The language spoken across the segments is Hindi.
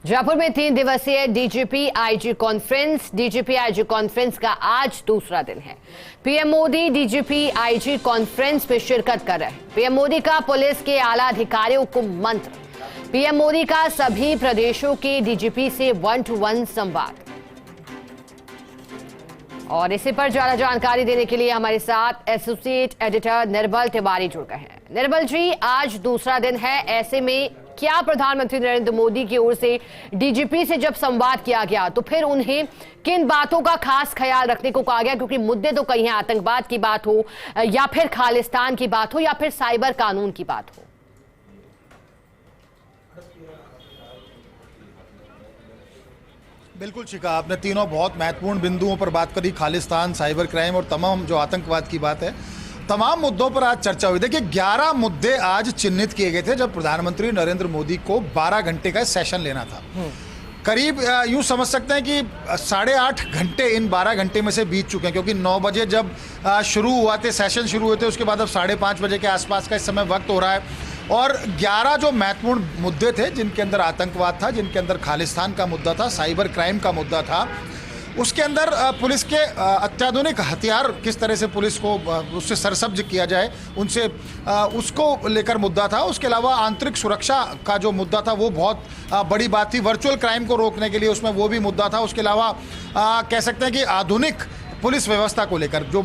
जयपुर में 3 दिवसीय डीजीपी आईजी कॉन्फ्रेंस का आज दूसरा दिन है। PM Modi DGP IG conference में शिरकत कर रहे हैं। पीएम मोदी का पुलिस के आला अधिकारियों को मंत्र, पीएम मोदी का सभी प्रदेशों के डीजीपी से 1-to-1 संवाद। और इसी पर ज्यादा जानकारी देने के लिए हमारे साथ एसोसिएट एडिटर निर्बल तिवारी जुड़ गए हैं। निर्बल जी, आज दूसरा दिन है, ऐसे में क्या प्रधानमंत्री नरेंद्र मोदी की ओर से डीजीपी से जब संवाद किया गया तो फिर उन्हें किन बातों का खास ख्याल रखने को कहा गया? क्योंकि मुद्दे तो कई हैं, आतंकवाद की बात हो या फिर खालिस्तान की बात हो या फिर साइबर कानून की बात हो। बिल्कुल शिखा, आपने तीनों बहुत महत्वपूर्ण बिंदुओं पर बात करी, खालिस्तान, साइबर क्राइम और तमाम जो आतंकवाद की बात है, तमाम मुद्दों पर आज चर्चा हुई। देखिए, 11 मुद्दे आज चिन्हित किए गए थे जब प्रधानमंत्री नरेंद्र मोदी को 12 घंटे का सेशन लेना था। करीब यूं समझ सकते हैं कि 8.5 घंटे इन 12 घंटे में से बीत चुके हैं, क्योंकि 9 बजे जब शुरू हुआ थे, सेशन शुरू हुए थे, उसके बाद अब 5:30 बजे के आसपास का इस समय वक्त हो रहा है। और 11 जो महत्वपूर्ण मुद्दे थे, जिनके अंदर आतंकवाद था, जिनके अंदर खालिस्तान का मुद्दा था, साइबर क्राइम का मुद्दा था, उसके अंदर पुलिस के अत्याधुनिक हथियार किस तरह से पुलिस को उससे सरसब्ज किया जाए, उनसे उसको लेकर मुद्दा था। उसके अलावा आंतरिक सुरक्षा का जो मुद्दा था वो बहुत बड़ी बात थी। वर्चुअल क्राइम को रोकने के लिए उसमें वो भी मुद्दा था। उसके अलावा कह सकते हैं कि आधुनिक पुलिस व्यवस्था को लेकर जो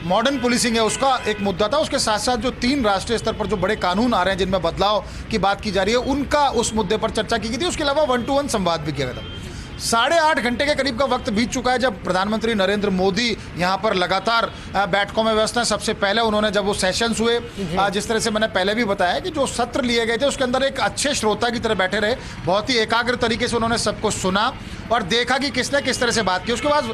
मॉडर्न पुलिसिंग है उसका एक मुद्दा था। उसके साथ साथ जो 3 राष्ट्रीय स्तर पर जो बड़े कानून आ रहे हैं जिनमें बदलाव की बात की जा रही है, उनका उस मुद्दे पर चर्चा की गई थी। उसके अलावा 1-to-1 संवाद भी किया गया था। 8.5 घंटे के करीब का वक्त बीत चुका है जब प्रधानमंत्री नरेंद्र मोदी यहाँ पर लगातार बैठकों में व्यस्त हैं। सबसे पहले उन्होंने जब वो सेशंस हुए, जिस तरह से मैंने पहले भी बताया कि जो सत्र लिए गए थे उसके अंदर एक अच्छे श्रोता की तरह बैठे रहे, बहुत ही एकाग्र तरीके से उन्होंने सबको सुना और देखा कि किसने किस तरह से बात की। उसके बाद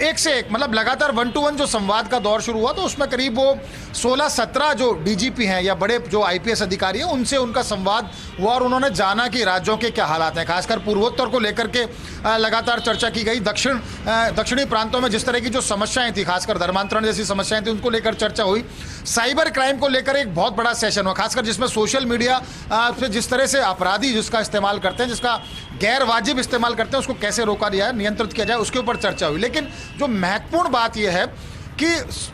एक से एक मतलब लगातार 1-to-1 जो संवाद का दौर शुरू हुआ, तो उसमें करीब वो 16-17 जो डीजीपी हैं या बड़े जो आईपीएस अधिकारी हैं उनसे उनका संवाद हुआ और उन्होंने जाना कि राज्यों के क्या हालात हैं। खासकर पूर्वोत्तर को लेकर के लगातार चर्चा की गई। दक्षिणी प्रांतों में जिस तरह की जो समस्याएं थी, खासकर धर्मांतरण जैसी समस्याएं थी, उनको लेकर चर्चा हुई। साइबर क्राइम को लेकर एक बहुत बड़ा सेशन हुआ, खासकर जिसमें सोशल मीडिया पे जिस तरह से अपराधी जिसका इस्तेमाल करते हैं, जिसका गैर वाजिब इस्तेमाल करते हैं, उसको कैसे रोका जाए, नियंत्रित किया जाए, उसके ऊपर चर्चा हुई। लेकिन जो महत्वपूर्ण बात यह है कि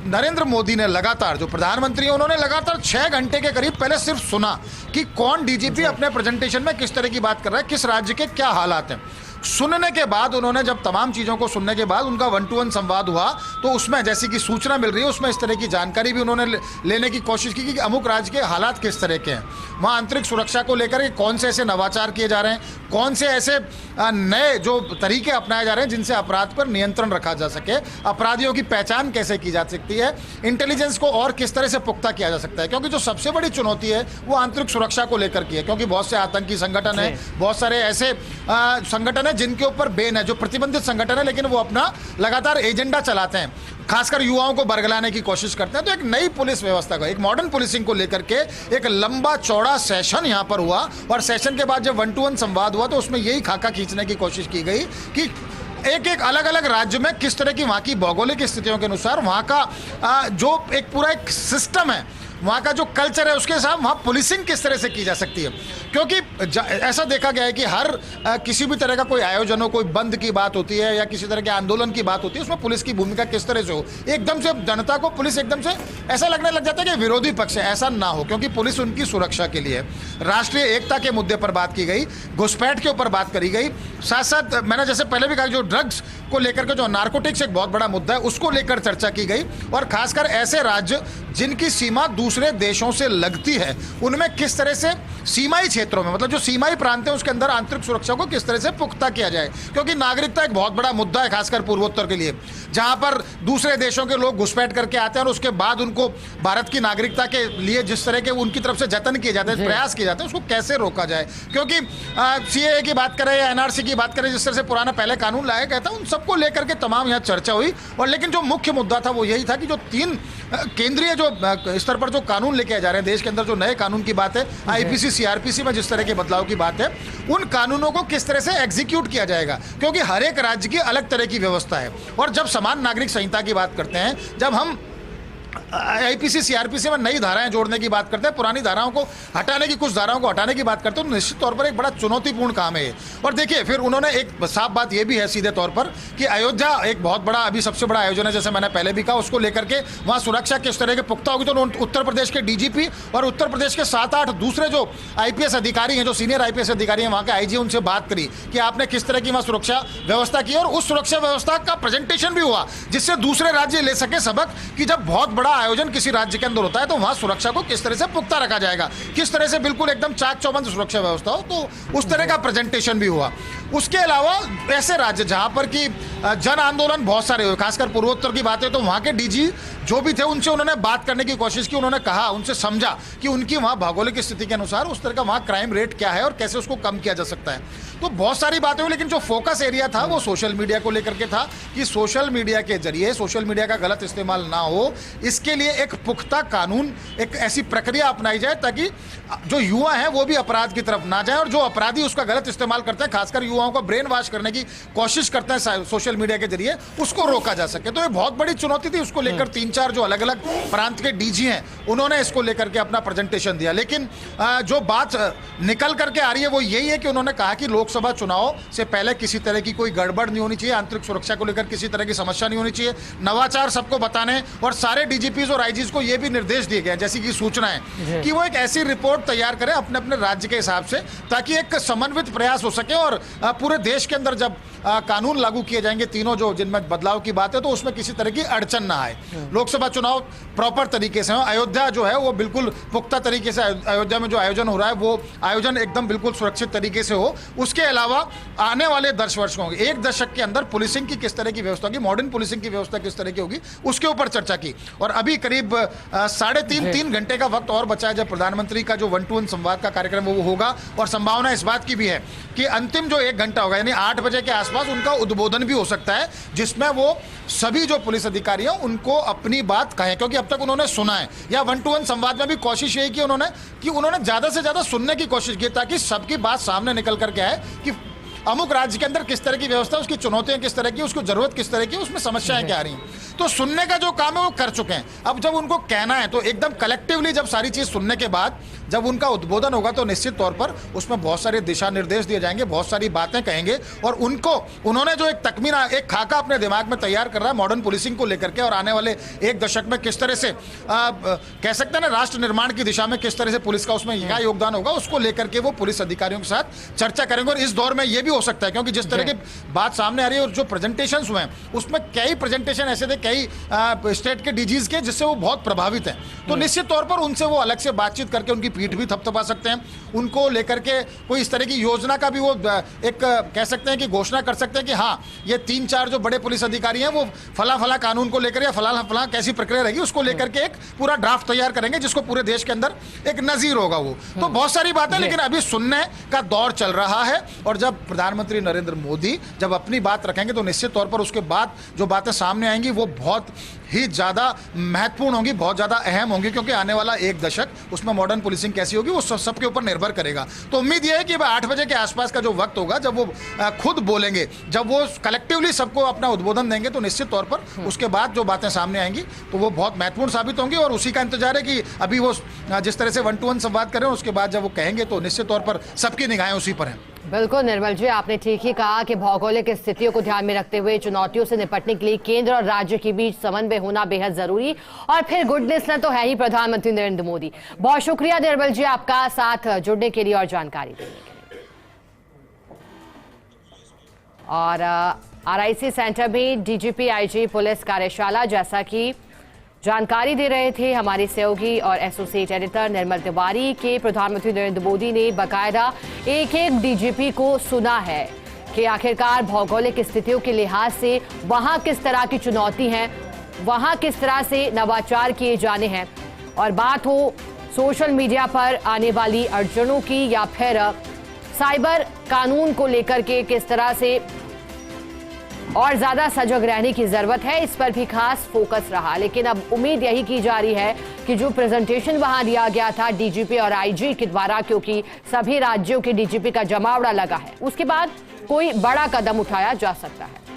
नरेंद्र मोदी ने लगातार, जो प्रधानमंत्री हैं उन्होंने लगातार 6 घंटे के करीब पहले सिर्फ सुना कि कौन डीजीपी अपने प्रेजेंटेशन में किस तरह की बात कर रहा है, किस राज्य के क्या हालात हैं। सुनने के बाद उन्होंने, जब तमाम चीज़ों को सुनने के बाद उनका 1-to-1 संवाद हुआ, तो उसमें जैसी कि सूचना मिल रही है उसमें इस तरह की जानकारी भी उन्होंने लेने की कोशिश की कि अमुक राज्य के हालात किस तरह के हैं, वहाँ आंतरिक सुरक्षा को लेकर के कौन से ऐसे नवाचार किए जा रहे हैं, कौन से ऐसे नए जो तरीके अपनाए जा रहे हैं जिनसे अपराध पर नियंत्रण रखा जा सके, अपराधियों की पहचान कैसे की जा सकती है, इंटेलिजेंस को और किस तरह से पुख्ता किया जा सकता है। क्योंकि जो सबसे बड़ी चुनौती है वो आंतरिक सुरक्षा को लेकर की है, क्योंकि बहुत से आतंकी संगठन है, बहुत सारे ऐसे संगठन है जिनके ऊपर बैन है, जो प्रतिबंधित संगठन है, लेकिन वो अपना लगातार एजेंडा चलाते हैं, खासकर युवाओं को बरगलाने की कोशिश करते हैं। तो एक नई पुलिस व्यवस्था को, एक मॉडर्न पुलिसिंग को लेकर के एक लंबा चौड़ा सेशन यहां पर हुआ और सेशन के बाद जब 1-to-1 संवाद हुआ तो उसमें यही खाका खींचने की कोशिश की गई कि एक एक अलग अलग राज्य में किस तरह की वहां की भौगोलिक स्थितियों के अनुसार वहां का जो एक पूरा एक सिस्टम है, वहाँ का जो कल्चर है, उसके साथ वहाँ पुलिसिंग किस तरह से की जा सकती है। क्योंकि ऐसा देखा गया है कि हर किसी भी तरह का कोई आयोजन हो, कोई बंद की बात होती है या किसी तरह के आंदोलन की बात होती है, उसमें पुलिस की भूमिका किस तरह से हो। एकदम से जनता को पुलिस एकदम से ऐसा लगने लग जाता है कि विरोधी पक्ष है, ऐसा ना हो, क्योंकि पुलिस उनकी सुरक्षा के लिए। राष्ट्रीय एकता के मुद्दे पर बात की गई, घुसपैठ के ऊपर बात करी गई, साथ साथ मैंने जैसे पहले भी कहा जो ड्रग्स को लेकर के, जो नार्कोटिक्स एक बहुत बड़ा मुद्दा है, उसको लेकर चर्चा की गई। और खासकर ऐसे राज्य जिनकी सीमा दूसरे देशों से लगती है, उनमें किस तरह से सीमाई क्षेत्रों में, मतलब जो सीमाई प्रांत है उसके अंदर आंतरिक सुरक्षा को किस तरह से पुख्ता किया जाए। क्योंकि नागरिकता एक बहुत बड़ा मुद्दा है, खासकर पूर्वोत्तर के लिए, जहां पर दूसरे देशों के लोग घुसपैठ करके आते हैं और उसके बाद उनको भारत की नागरिकता के लिए जिस तरह के उनकी तरफ से जतन किए जाते हैं, प्रयास किए जाते हैं, उसको कैसे रोका जाए। क्योंकि सीएए की बात करें या एनआरसी की बात करें, जिस तरह से पुराना पहले कानून लाया गया था, उन सबको लेकर के तमाम यहाँ चर्चा हुई। और लेकिन जो मुख्य मुद्दा था वो यही था कि जो 3 केंद्रीय जो स्तर पर जो कानून लेके जा रहे हैं देश के अंदर, जो नए कानून की बात है, आईपीसी सीआरपीसी में जिस तरह के बदलाव की बात है, उन कानूनों को किस तरह से एग्जीक्यूट किया जाएगा। क्योंकि हर एक राज्य की अलग तरह की व्यवस्था है। और जब समान नागरिक संहिता की बात करते हैं, जब हम आईपीसी सीआरपीसी में नई धाराएं जोड़ने की बात करते हैं, पुरानी धाराओं को हटाने की, कुछ धाराओं को हटाने की बात करते हैं, तो निश्चित तौर पर एक बड़ा चुनौतीपूर्ण काम है ये। और देखिए फिर उन्होंने एक साफ बात ये भी है सीधे तौर पर कि अयोध्या एक बहुत बड़ा, अभी सबसे बड़ा आयोजन है, जैसे मैंने पहले भी कहा, उसको लेकर के वहां सुरक्षा किस तरह के पुख्ता होगी। तो उत्तर प्रदेश के डीजीपी और उत्तर प्रदेश के 7-8 दूसरे जो आईपीएस अधिकारी हैं, जो सीनियर आईपीएस अधिकारी हैं, वहां के आईजी, उनसे बात करी कि आपने किस तरह की वहां सुरक्षा व्यवस्था की, और उस सुरक्षा व्यवस्था का प्रेजेंटेशन भी हुआ जिससे दूसरे राज्य ले सके सबक कि जब बहुत बड़ा आयोजन किसी राज्य के अंदर होता है तो वहां सुरक्षा को किस तरह से पुख्ता रखा जाएगा, किस तरह से बिल्कुल एकदम चाक चौबंद सुरक्षा व्यवस्था हो, तो उस तरह का प्रेजेंटेशन भी हुआ। उसके अलावा ऐसे राज्य जहां पर कि जन आंदोलन बहुत सारे हुए, खासकर पूर्वोत्तर की बात है, तो वहां के डीजी जो भी थे उनसे उन्होंने बात करने की कोशिश की, उन्होंने कहा, उनसे समझा कि उनकी वहां भौगोलिक स्थिति के अनुसार उस तरह का वहां क्राइम रेट क्या है और कैसे उसको कम किया जा सकता है। तो बहुत सारी बातें हुई, लेकिन जो फोकस एरिया था वो सोशल मीडिया को लेकर के था कि सोशल मीडिया के जरिए सोशल मीडिया का गलत इस्तेमाल ना हो, इसके लिए एक पुख्ता कानून, एक ऐसी प्रक्रिया अपनाई जाए ताकि जो युवा हैं वो भी अपराध की तरफ ना जाए, और जो अपराधी उसका गलत इस्तेमाल करते हैं, खासकर युवाओं को ब्रेन वॉश करने की कोशिश करते हैं सोशल मीडिया के जरिए, उसको रोका जा सके। तो ये बहुत बड़ी चुनौती थी, उसको लेकर 3-4 जो अलग अलग प्रांत के डीजी हैं उन्होंने इसको लेकर के अपना प्रेजेंटेशन दिया। लेकिन जो बात निकल करके आ रही है वो यही है कि उन्होंने कहा कि लोकसभा चुनाव से पहले किसी तरह की कोई गड़बड़ नहीं होनी चाहिए, आंतरिक सुरक्षा को लेकर किसी तरह की समस्या नहीं होनी चाहिए, नवाचार सबको बताने, और सारे डीजीपीज और आईजीज को ये भी निर्देश दिए गए जैसी कि सूचना है कि वो एक ऐसी रिपोर्ट तैयार करें अपने अपने राज्य के हिसाब से, ताकि एक समन्वित प्रयास हो सके और पूरे देश के अंदर जब कानून लागू किए जाएंगे तीनों जो जिनमें बदलाव की बात है, तो उसमें किसी तरह की अड़चन ना आए, लोकसभा चुनाव प्रॉपर तरीके से हो। अयोध्या जो है वो बिल्कुल पुख्ता तरीके से, अयोध्या में जो आयोजन हो रहा है वो आयोजन एकदम बिल्कुल सुरक्षित तरीके से हो। उसके अलावा आने वाले 10 वर्ष होंगे, 1 दशक के अंदर पुलिसिंग की किस तरह की व्यवस्था होगी, मॉडर्न पुलिसिंग की व्यवस्था किस तरह की होगी, उसके ऊपर चर्चा की। और अभी करीब 3.5 घंटे का वक्त और बचा है जब प्रधानमंत्री का जो 1-to-1 संवाद का कार्यक्रम वो होगा, और संभावना इस बात की भी है कि अंतिम जो 1 घंटा होगा यानी 8 बजे के आसपास उनका उद्बोधन भी हो सकता है, जिसमें वो सभी जो पुलिस अधिकारी हैं उनको अपनी बात कहें, क्योंकि अब तक उन्होंने सुना है, या 1-to-1 संवाद में भी कोशिश यही की उन्होंने ज्यादा से ज्यादा सुनने की कोशिश की, ताकि सबकी बात सामने निकल करके आए कि अमुक राज्य के अंदर किस तरह की व्यवस्था, उसकी चुनौतियां किस तरह की, उसको जरूरत किस तरह की, उसमें समस्याएं क्या आ रही हैं। तो सुनने का जो काम है वो कर चुके हैं। अब जब उनको कहना है तो एकदम कलेक्टिवली जब सारी चीज सुनने के बाद जब उनका उद्बोधन होगा तो निश्चित तौर पर उसमें बहुत सारे दिशा निर्देश दिए जाएंगे, बहुत सारी बातें कहेंगे, और उन्होंने जो एक तकमीना, एक खाका अपने दिमाग में तैयार कर रहा है मॉडर्न पुलिसिंग को लेकर के, और आने वाले 1 दशक में किस तरह से कह सकते हैं ना, राष्ट्र निर्माण की दिशा में किस तरह से पुलिस का उसमें क्या योगदान होगा, उसको लेकर के वो पुलिस अधिकारियों के साथ चर्चा करेंगे। और इस दौर में ये भी हो सकता है, क्योंकि जिस तरह की बात सामने आ रही है और जो प्रेजेंटेशन हुए हैं उसमें कई प्रेजेंटेशन ऐसे थे कई स्टेट के डीजीज के, जिससे वो बहुत प्रभावित हैं। तो निश्चित तौर पर उनसे वो अलग से बातचीत करके उनकी पीठ भी थपथपा सकते हैं, उनको लेकर के कोई इस तरह की योजना का भी वो एक कह सकते हैं कि घोषणा कर सकते हैं कि हाँ, ये 3-4 जो बड़े पुलिस अधिकारी हैं वो फला कानून को लेकर या फला कैसी प्रक्रिया रहेगी उसको लेकर के एक पूरा ड्राफ्ट तैयार करेंगे, जिसको पूरे देश के अंदर एक नजीर होगा वो। तो बहुत सारी बातें, लेकिन अभी सुनने का दौर चल रहा है, और जब प्रधानमंत्री नरेंद्र मोदी जब अपनी बात रखेंगे तो निश्चित तौर पर उसके बाद जो बातें सामने आएंगी वो बहुत ही ज़्यादा महत्वपूर्ण होंगी, बहुत ज़्यादा अहम होंगी, क्योंकि आने वाला 1 दशक उसमें मॉडर्न पुलिसिंग कैसी होगी वो सबके ऊपर निर्भर करेगा। तो उम्मीद ये है कि 8 बजे के आसपास का जो वक्त होगा जब वो खुद बोलेंगे, जब वो कलेक्टिवली सबको अपना उद्बोधन देंगे, तो निश्चित तौर पर उसके बाद जो बातें सामने आएंगी तो वो बहुत महत्वपूर्ण साबित होंगी। और उसी का इंतजार है कि अभी वो जिस तरह से 1-to-1 संवाद करें, उसके बाद जब वो कहेंगे तो निश्चित तौर पर सबकी निगाहें उसी पर हैं। बिल्कुल निर्मल जी, आपने ठीक ही कहा कि भौगोलिक स्थितियों को ध्यान में रखते हुए चुनौतियों से निपटने के लिए केंद्र और राज्य के बीच समन्वय होना बेहद जरूरी, और फिर गुड लिस्टनर तो है ही प्रधानमंत्री नरेंद्र मोदी। बहुत शुक्रिया निर्मल जी आपका साथ जुड़ने के लिए और जानकारी देने के लिए। और आरआईसी सेंटर में डीजीपी आईजी पुलिस कार्यशाला, जैसा कि जानकारी दे रहे थे हमारे सहयोगी और एसोसिएट एडिटर निर्मल तिवारी के प्रधानमंत्री नरेंद्र मोदी ने बाकायदा एक डीजीपी को सुना है कि आखिरकार भौगोलिक स्थितियों के लिहाज से वहां किस तरह की चुनौती है, वहां किस तरह से नवाचार किए जाने हैं, और बात हो सोशल मीडिया पर आने वाली अड़चनों की या फिर साइबर कानून को लेकर के किस तरह से और ज्यादा सजग रहने की जरूरत है, इस पर भी खास फोकस रहा। लेकिन अब उम्मीद यही की जा रही है कि जो प्रेजेंटेशन वहां दिया गया था डीजीपी और आईजी के द्वारा, क्योंकि सभी राज्यों के डीजीपी का जमावड़ा लगा है, उसके बाद कोई बड़ा कदम उठाया जा सकता है।